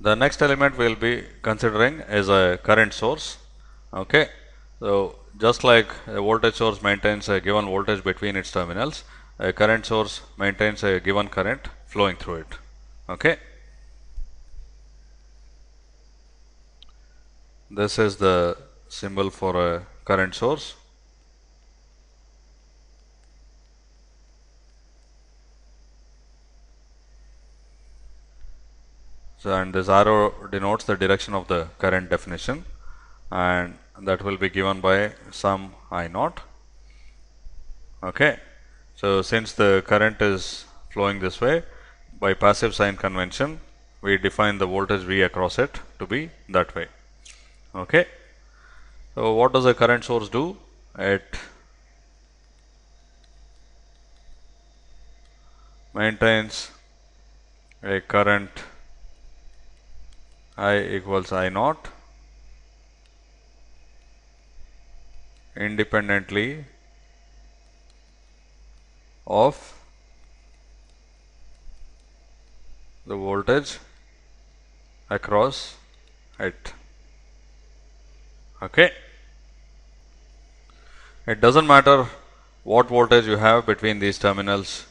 The next element we will be considering is a current source. Okay, so just like a voltage source maintains a given voltage between its terminals, a current source maintains a given current flowing through it. Okay, this is the symbol for a current source. So, and this arrow denotes the direction of the current definition, and that will be given by some I naught. Okay, so since the current is flowing this way, by passive sign convention, we define the voltage V across it to be that way. Okay, so what does a current source do? It maintains a current I equals I naught independently of the voltage across it. Okay, it doesn't matter what voltage you have between these terminals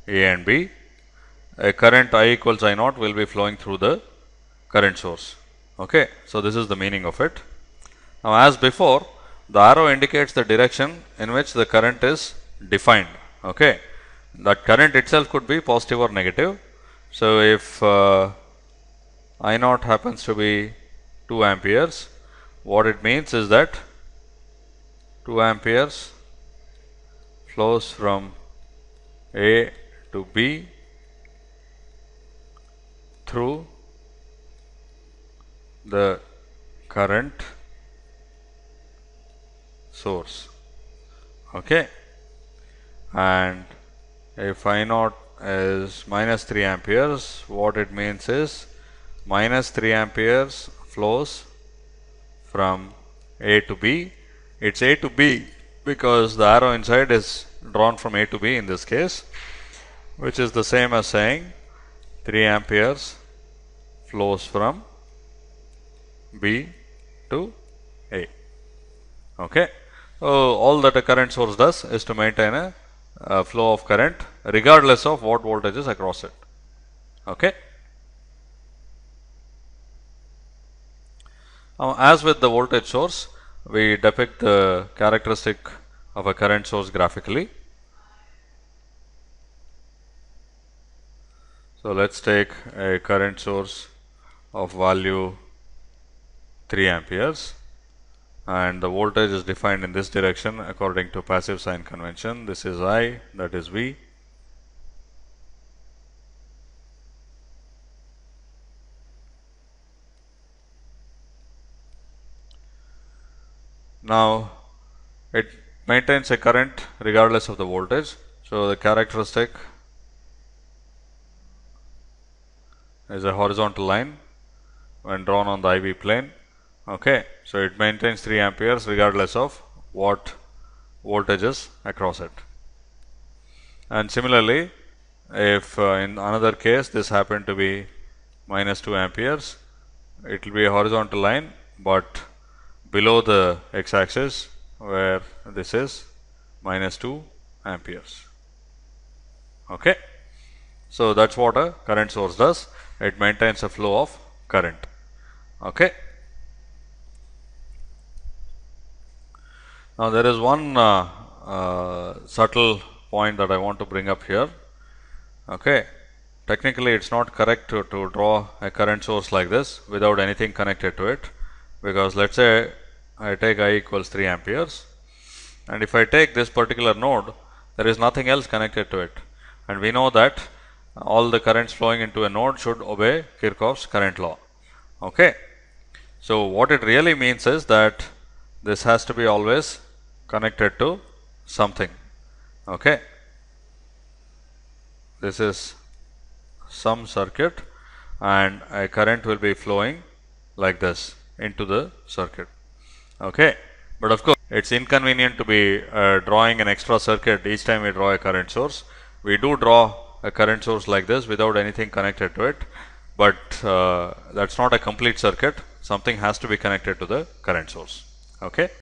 A and B, a current I equals I naught will be flowing through the current source. Okay, so this is the meaning of it. Now, as before, the arrow indicates the direction in which the current is defined. Okay, that current itself could be positive or negative. So, if I naught happens to be 2 amperes, what it means is that 2 amperes flows from A to B through the current source. Okay, and if I naught is minus 3 amperes, what it means is minus 3 amperes flows from A to B. It's A to B because the arrow inside is drawn from A to B in this case, which is the same as saying 3 amperes flows from B to A. Okay, so all that a current source does is to maintain a flow of current regardless of what voltage is across it. Okay. Now, as with the voltage source, we depict the characteristic of a current source graphically. So, let us take a current source of value 3 amperes, and the voltage is defined in this direction according to passive sign convention. This is I, that is V. Now, it maintains a current regardless of the voltage. So, the characteristic is a horizontal line when drawn on the IV plane. Okay, so it maintains 3 amperes regardless of what voltage is across it. And similarly, if in another case this happened to be minus 2 amperes, it will be a horizontal line, but below the x-axis where this is minus 2 amperes. Okay, so that's what a current source does. It maintains a flow of current. Okay. Now, there is one subtle point that I want to bring up here. Okay, technically it's not correct to draw a current source like this without anything connected to it, because let's say I take I equals 3 amperes, and if I take this particular node, there is nothing else connected to it, and we know that all the currents flowing into a node should obey Kirchhoff's current law. Okay, so what it really means is that this has to be always connected to something. Okay, this is some circuit and a current will be flowing like this into the circuit. Okay, but of course it's inconvenient to be drawing an extra circuit each time we draw a current source. We do draw a current source like this without anything connected to it, but that's not a complete circuit. Something has to be connected to the current source. Okay.